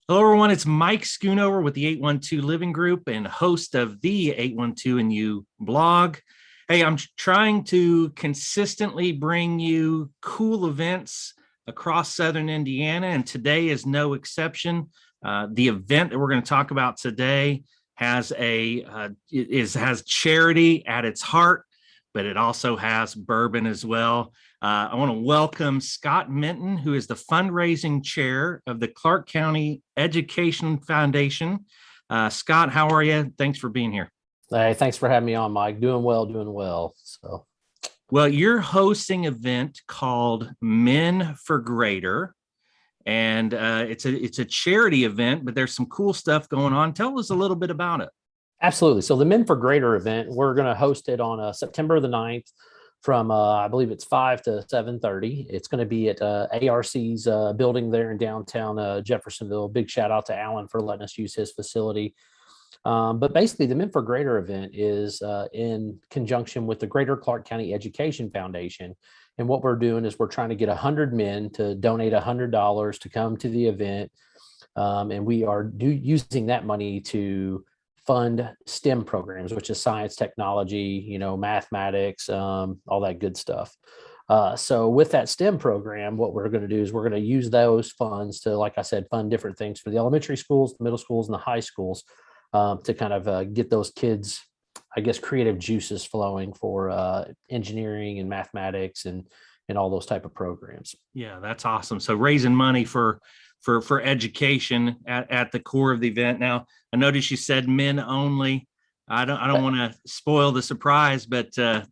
Hello, everyone. It's Mike Schoonover with the 812 Living Group and host of the 812 and You blog. Hey, I'm trying to consistently bring you cool events across Southern Indiana, and today is no exception. The event that we're going to talk about today has charity at its heart, but it also has bourbon as well. I want to welcome Scott Minton, who is the fundraising chair of the Clark County Education Foundation. Scott, how are you? Thanks for being here. Hey, thanks for having me on, Mike. Doing well, doing well. Well, you're hosting an event called Men for Greater, and it's a charity event, but there's some cool stuff going on. Tell us a little bit about it. Absolutely. So the Men for Greater event, we're going to host it on September the 9th from, I believe it's 5 to 7:30. It's going to be at ARC's building there in downtown Jeffersonville. Big shout out to Alan for letting us use his facility. But basically, the Men for Greater event is in conjunction with the Greater Clark County Education Foundation. And what we're doing is we're trying to get 100 men to donate $100 to come to the event. And we are using that money to fund STEM programs, which is science, technology, mathematics, all that good stuff. So with that STEM program, what we're going to do is we're going to use those funds to, like I said, fund different things for the elementary schools, the middle schools, and the high schools to kind of get those kids, I guess, creative juices flowing for engineering and mathematics and all those type of programs. Yeah, that's awesome. So raising money for education at the core of the event. Now, I noticed you said men only. I don't want to spoil the surprise, but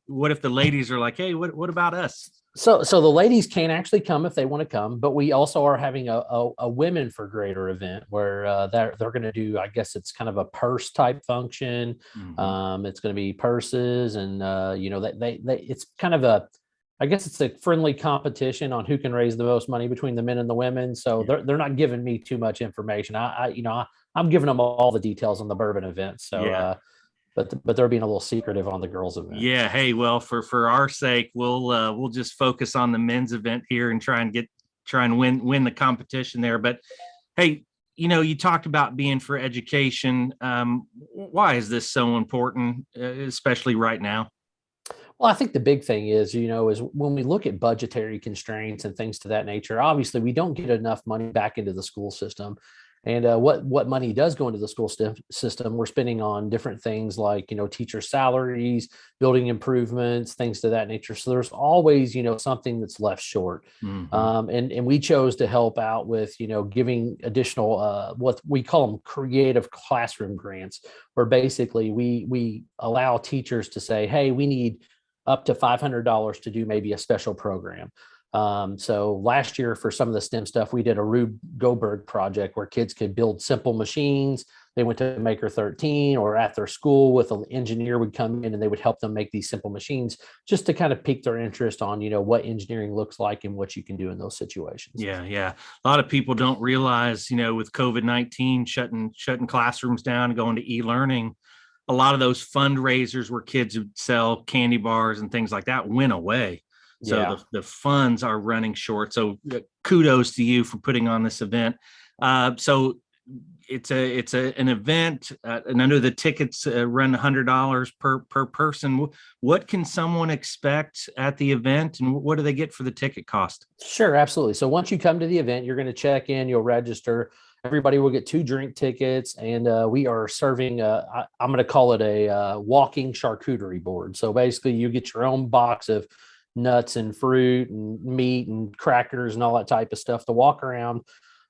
what if the ladies are like, hey, what about us? So the ladies can actually come if they want to come, but we also are having a Women for Greater event where they're going to do, I guess it's kind of a purse type function. It's going to be purses and it's kind of I guess it's a friendly competition on who can raise the most money between the men and the women. So they're not giving me too much information. I'm giving them all the details on the bourbon event. So Yeah. but they're being a little secretive on the girls event. Yeah. Hey, well, for our sake, we'll just focus on the men's event here and try and win the competition there. But hey, you talked about being for education. Why is this so important, especially right now? Well, I think the big thing is when we look at budgetary constraints and things to that nature, obviously we don't get enough money back into the school system. And what money does go into the school system, we're spending on different things like, teacher salaries, building improvements, things to that nature. So there's always, something that's left short. And we chose to help out with, giving additional, what we call them creative classroom grants, where basically we allow teachers to say, hey, we need up to $500 to do maybe a special program. So last year for some of the STEM stuff, we did a Rube Goldberg project where kids could build simple machines. They went to Maker 13 or at their school with an engineer would come in and they would help them make these simple machines just to kind of pique their interest on, what engineering looks like and what you can do in those situations. Yeah. Yeah. A lot of people don't realize, with COVID-19 shutting classrooms down and going to e-learning, a lot of those fundraisers where kids would sell candy bars and things like that went away. So the funds are running short. So kudos to you for putting on this event. So it's an event, and under the tickets run $100 per person. What can someone expect at the event, and what do they get for the ticket cost? Sure, absolutely. So once you come to the event, you're going to check in, you'll register. Everybody will get 2 drink tickets, and we are serving. I'm going to call it a walking charcuterie board. So basically, you get your own box of nuts and fruit and meat and crackers and all that type of stuff to walk around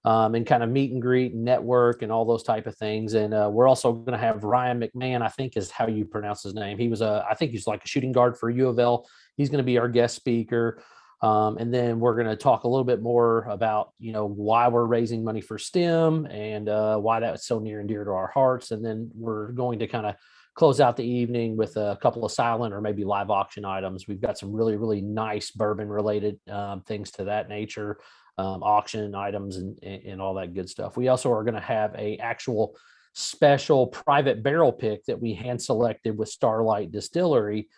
and kind of meet and greet and network and all those type of things. And we're also going to have Ryan McMahon, I think is how you pronounce his name. I think he's like a shooting guard for U of L. He's going to be our guest speaker. And then we're going to talk a little bit more about, why we're raising money for STEM and why that's so near and dear to our hearts. And then we're going to kind of close out the evening with a couple of silent or maybe live auction items. We've got some really, really nice bourbon related things to that nature, auction items and all that good stuff. We also are going to have a actual special private barrel pick that we hand selected with Starlight Distillery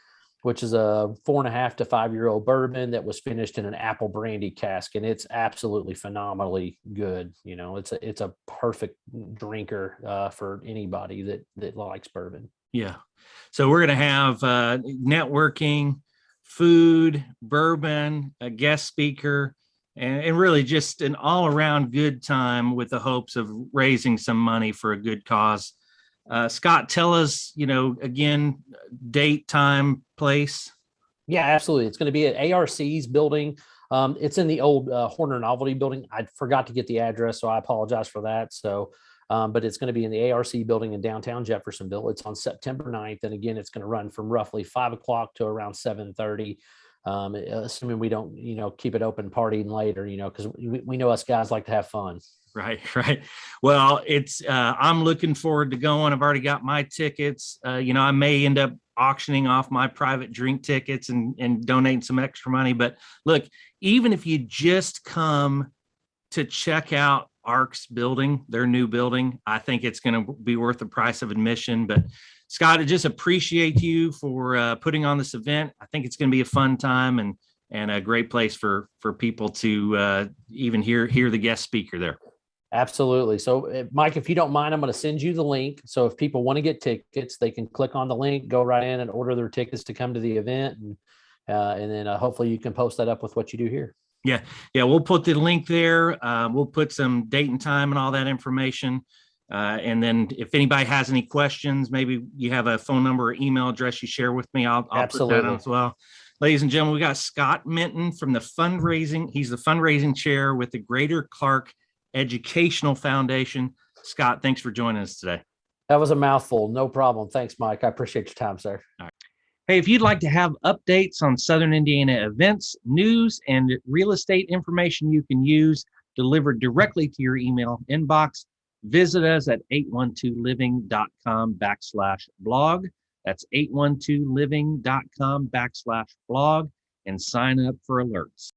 which is a 4.5 to 5-year-old bourbon that was finished in an apple brandy cask, and it's absolutely phenomenally good. It's a perfect drinker for anybody that likes bourbon. Yeah. So we're going to have networking, food, bourbon, a guest speaker, and really just an all around good time with the hopes of raising some money for a good cause. Scott, tell us, again, date, time, place. Yeah, absolutely. It's going to be at ARC's building. It's in the old Horner Novelty building. I forgot to get the address, so I apologize for that. So, but it's going to be in the ARC building in downtown Jeffersonville. It's on September 9th. And again, it's going to run from roughly 5 o'clock to around 7:30. Assuming we don't, keep it open partying later, because we know us guys like to have fun. Right. Well, I'm looking forward to going. I've already got my tickets. I may end up auctioning off my private drink tickets and donating some extra money. But look, even if you just come to check out ARC's building, their new building, I think it's going to be worth the price of admission. But Scott, I just appreciate you for putting on this event. I think it's going to be a fun time and a great place for people to even hear the guest speaker there. Absolutely. So, Mike, if you don't mind, I'm going to send you the link. So if people want to get tickets, they can click on the link, go right in and order their tickets to come to the event. And then hopefully you can post that up with what you do here. Yeah. We'll put the link there. We'll put some date and time and all that information. And then if anybody has any questions, maybe you have a phone number or email address you share with me, I'll put that on as well. Ladies and gentlemen, we got Scott Minton from the fundraising. He's the fundraising chair with the Greater Clark Educational Foundation. Scott, thanks for joining us today. That was a mouthful. No problem. Thanks, Mike. I appreciate your time, sir. All right. Hey, if you'd like to have updates on Southern Indiana events, news, and real estate information you can use delivered directly to your email inbox, visit us at 812living.com/blog. That's 812living.com/blog and sign up for alerts.